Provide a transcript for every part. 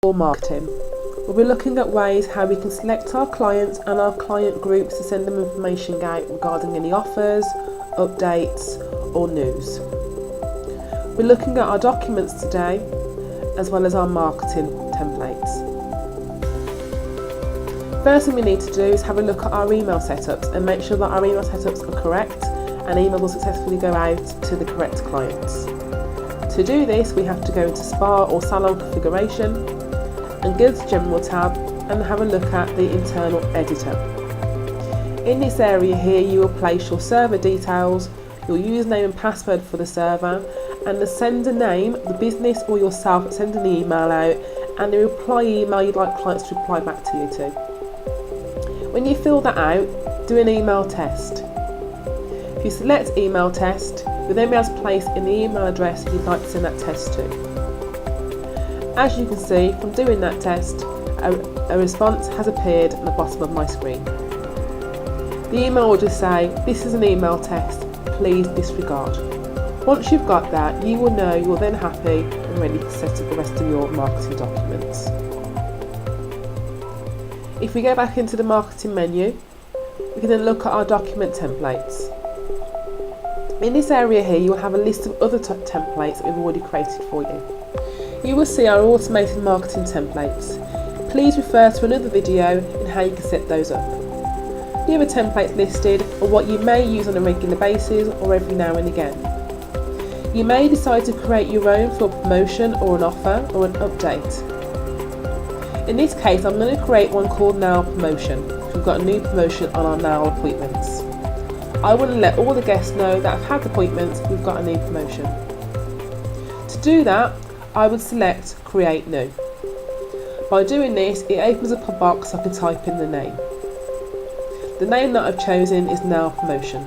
or marketing. We'll be looking at ways how we can select our clients and our client groups to send them information out regarding any offers, updates or news. We're looking at our documents today as well as our marketing templates. First thing we need to do is have a look at our email setups and make sure that our email setups are correct and email will successfully go out to the correct clients. To do this, we have to go into Spa or Salon configuration and go to General tab and have a look at the internal editor. In this area here, you will place your server details, your username and password for the server, and the sender name, the business or yourself sending the email out, and the reply email you'd like clients to reply back to you to. When you fill that out, do an email test. If you select email test, you'll then be able to place in the email address you'd like to send that test to. As you can see from doing that test, a response has appeared at the bottom of my screen. The email will just say, "This is an email test, please disregard." Once you've got that, you will know you're then happy and ready to set up the rest of your marketing documents. If we go back into the marketing menu, we can then look at our document templates. In this area here, you will have a list of other templates that we've already created for you. You will see our automated marketing templates. Please refer to another video on how you can set those up. The other templates listed are what you may use on a regular basis or every now and again. You may decide to create your own for a promotion or an offer or an update. In this case, I'm going to create one called Nail Promotion. We've got a new promotion on our nail appointments. I want to let all the guests know that I've had appointments, we've got a new promotion. To do that, I would select Create New. By doing this, it opens up a box so I can type in the name. The name that I've chosen is Nail Promotion.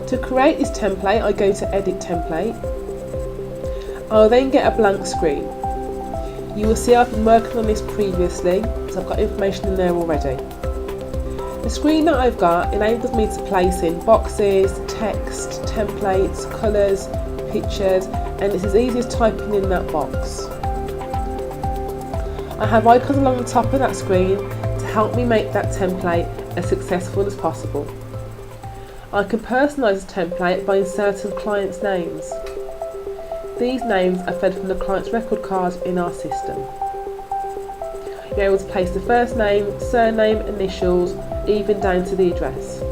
To create this template, I go to Edit Template. I'll then get a blank screen. You will see I've been working on this previously, so I've got information in there already. The screen that I've got enables me to place in boxes, text, templates, colours, pictures, and it's as easy as typing in that box. I have icons along the top of that screen to help me make that template as successful as possible. I can personalise the template by inserting clients' names. These names are fed from the client's record card in our system. You're able to place the first name, surname, initials, even down to the address.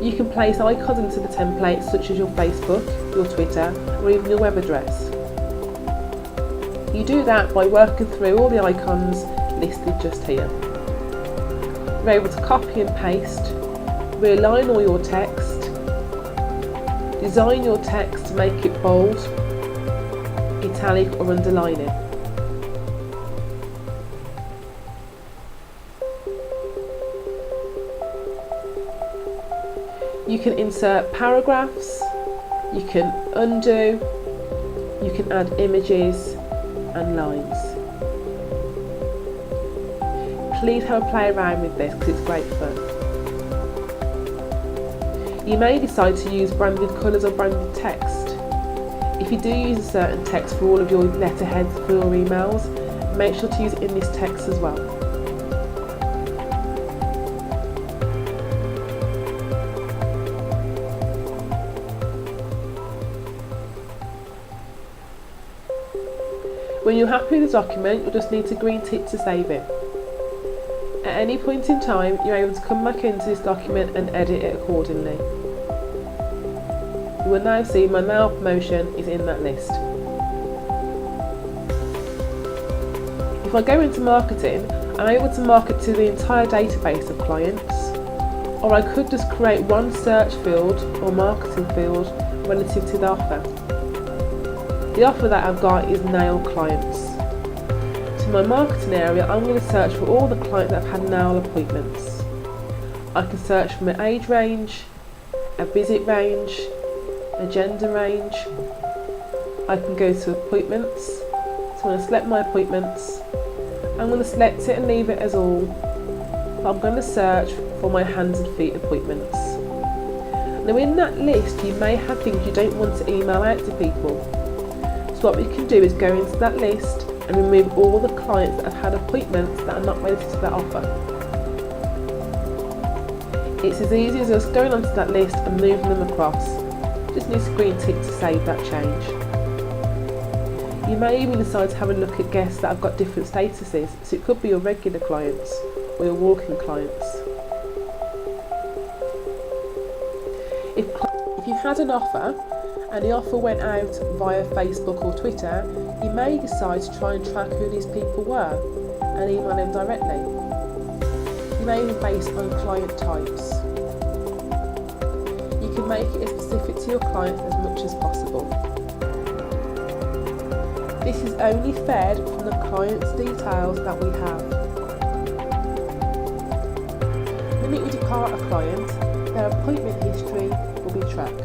You can place icons into the template such as your Facebook, your Twitter, or even your web address. You do that by working through all the icons listed just here. You're able to copy and paste, realign all your text, design your text to make it bold, italic or underline it. You can insert paragraphs, you can undo, you can add images and lines. Please have a play around with this because it's great fun. You may decide to use branded colours or branded text. If you do use a certain text for all of your letterheads for your emails, make sure to use it in this text as well. When you're happy with the document, you'll just need to green tick to save it. At any point in time, you're able to come back into this document and edit it accordingly. You will now see my nail promotion is in that list. If I go into marketing, I'm able to market to the entire database of clients, or I could just create one search field or marketing field relative to the offer. The offer that I've got is nail clients. To my marketing area, I'm going to search for all the clients that have had nail appointments. I can search from an age range, a visit range, a gender range. I can go to appointments. So I'm going to select my appointments. I'm going to select it and leave it as all. I'm going to search for my hands and feet appointments. Now in that list you may have things you don't want to email out to people. So what we can do is go into that list and remove all the clients that have had appointments that are not related to that offer. It's as easy as us going onto that list and moving them across. Just need a green tick to save that change. You may even decide to have a look at guests that have got different statuses, so it could be your regular clients or your walk-in clients. If you had an offer and the offer went out via Facebook or Twitter, you may decide to try and track who these people were and email them directly. You may even base on client types. You can make it as specific to your client as much as possible. This is only fed from the client's details that we have. The minute we depart a client, their appointment history will be tracked.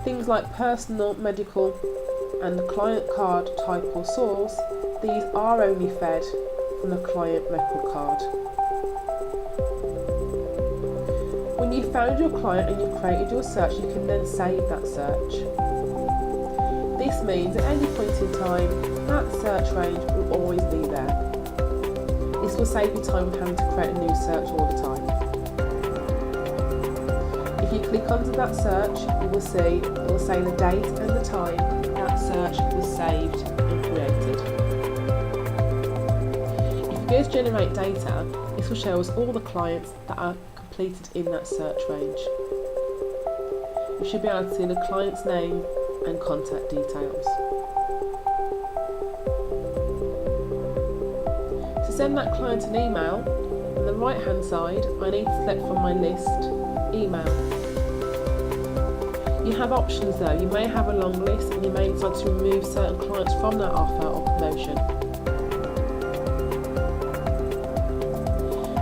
Things like personal, medical and client card type or source, these are only fed from the client record card. When you've found your client and you've created your search, you can then save that search. This means at any point in time, that search range will always be there. This will save you time of having to create a new search all the time. If you click onto that search, you will see it will say the date and the time that search was saved and created. If you go to generate data, this will show us all the clients that are completed in that search range. You should be able to see the client's name and contact details. To send that client an email, on the right hand side I need to select from my list email. You have options though. You may have a long list and you may decide to remove certain clients from that offer or promotion.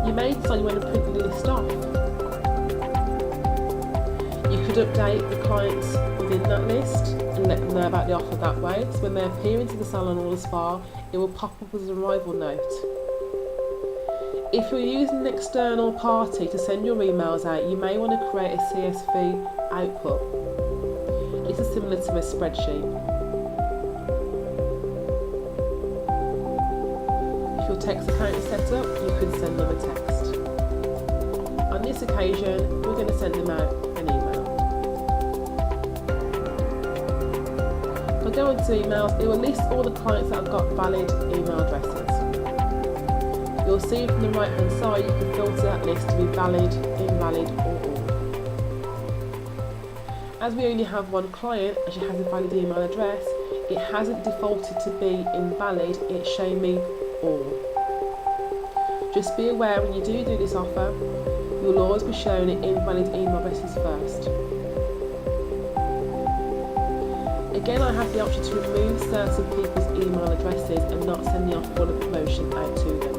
You may decide you want to print the list off. You could update the clients within that list and let them know about the offer that way, so when they appear into the salon or the spa, it will pop up as an arrival note. If you're using an external party to send your emails out, you may want to create a CSV output. This is similar to a spreadsheet. If your text account is set up, you could send them a text. On this occasion, we're going to send them out an email. If I go into emails, it will list all the clients that have got valid email addresses. You'll see from the right hand side you can filter that list to be valid, invalid or all. As we only have one client and she has a valid email address, it hasn't defaulted to be invalid, it's showing me all. Just be aware when you do this offer, you'll always be shown invalid email addresses first. Again, I have the option to remove certain people's email addresses and not send the offer or the promotion out to them.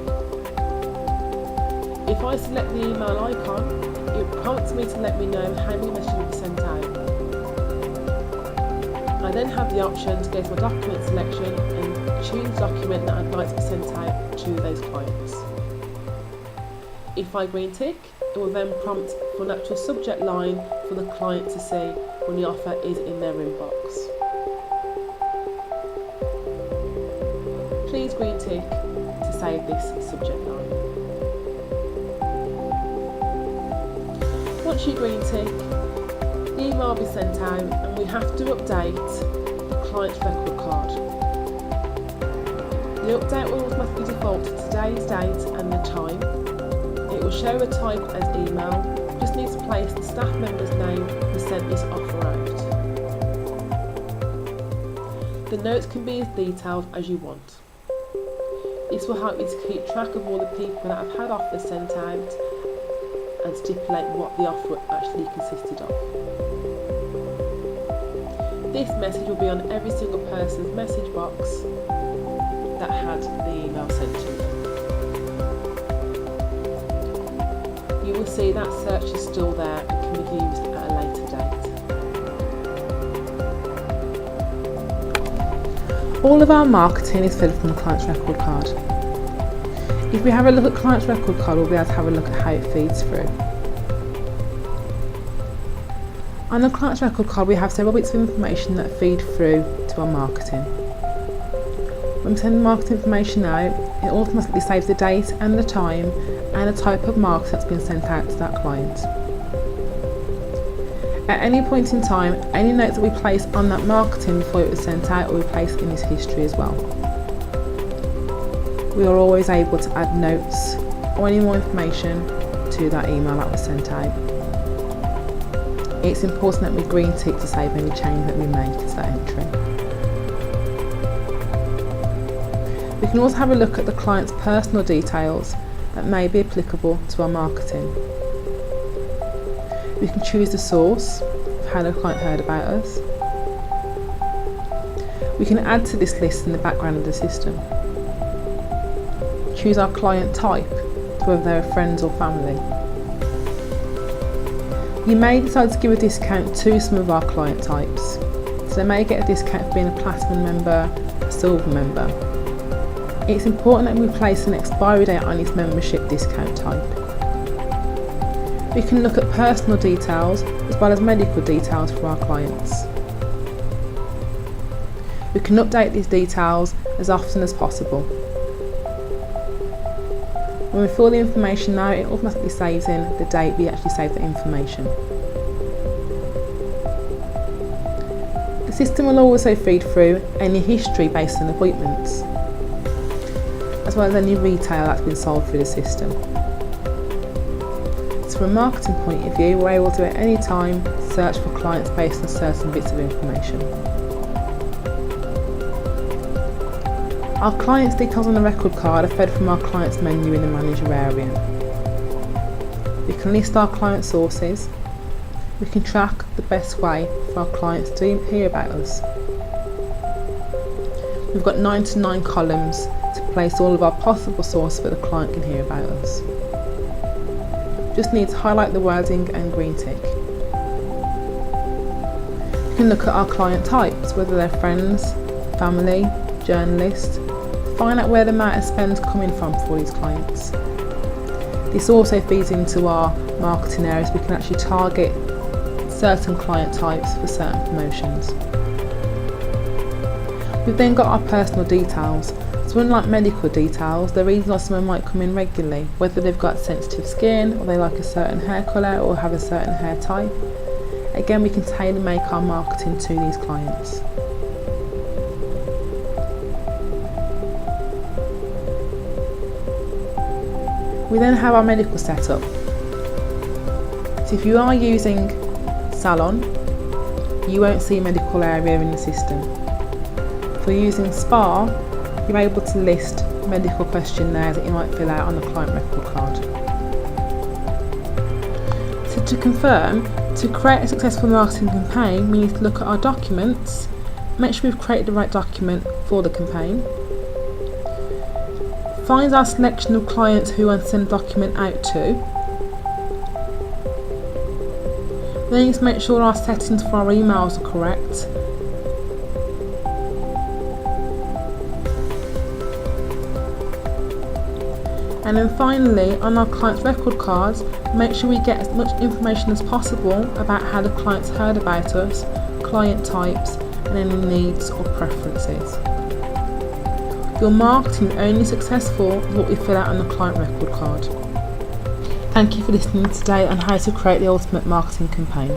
If I select the email icon, it prompts me to let me know how many messages will be sent out. I then have the option to go to my document selection and choose the document that I'd like to be sent out to those clients. If I green tick, it will then prompt for an actual subject line for the client to see when the offer is in their inbox. Please green tick to save this subject line. Once you green tick, the email will be sent out and we have to update the client's record card. The update will automatically default to today's date and the time. It will show a type as email, just needs to place the staff member's name who sent this offer out. The notes can be as detailed as you want. This will help you to keep track of all the people that have had offers sent out and stipulate what the offer actually consisted of. This message will be on every single person's message box that had the email sent to them. You will see that search is still there and can be used at a later date. All of our marketing is filled from the client's record card. If we have a look at client's record card, we'll be able to have a look at how it feeds through. On the client's record card, we have several bits of information that feed through to our marketing. When we send marketing information out, it automatically saves the date and the time and the type of marketing that's been sent out to that client. At any point in time, any notes that we place on that marketing before it was sent out will be placed in this history as well. We are always able to add notes or any more information to that email that was sent out. It's important that we green tick to save any change that we make to that entry. We can also have a look at the client's personal details that may be applicable to our marketing. We can choose the source of how the client heard about us. We can add to this list in the background of the system. Choose our client type, to whether they're friends or family. You may decide to give a discount to some of our client types, so they may get a discount for being a platinum member, a silver member. It's important that we place an expiry date on this membership discount type. We can look at personal details as well as medical details for our clients. We can update these details as often as possible. When we fill the information out, it automatically saves in the date we actually saved the information. The system will also feed through any history based on appointments, as well as any retail that's been sold through the system. So from a marketing point of view, we're able to at any time search for clients based on certain bits of information. Our clients' details on the record card are fed from our clients menu in the manager area. We can list our client sources. We can track the best way for our clients to hear about us. We've got 99 columns to place all of our possible sources so that the client can hear about us. Just need to highlight the wording and green tick. We can look at our client types, whether they're friends, family, journalists, find out where the amount of spend coming from for these clients. This also feeds into our marketing areas. We can actually target certain client types for certain promotions. We've then got our personal details. So unlike medical details, the reasons why someone might come in regularly, whether they've got sensitive skin or they like a certain hair colour or have a certain hair type. Again, we can tailor make our marketing to these clients. We then have our medical setup. So if you are using Salon, you won't see a medical area in the system. If you're using Spa, you're able to list medical questionnaires that you might fill out on the client record card. So to confirm, to create a successful marketing campaign, we need to look at our documents, make sure we've created the right document for the campaign, find our selection of clients who we want to send the document out to. We then need to make sure our settings for our emails are correct. And then finally, on our client's record cards, make sure we get as much information as possible about how the clients heard about us, client types, and any needs or preferences. Your marketing is only successful with what we fill out on the client record card. Thank you for listening today on how to create the ultimate marketing campaign.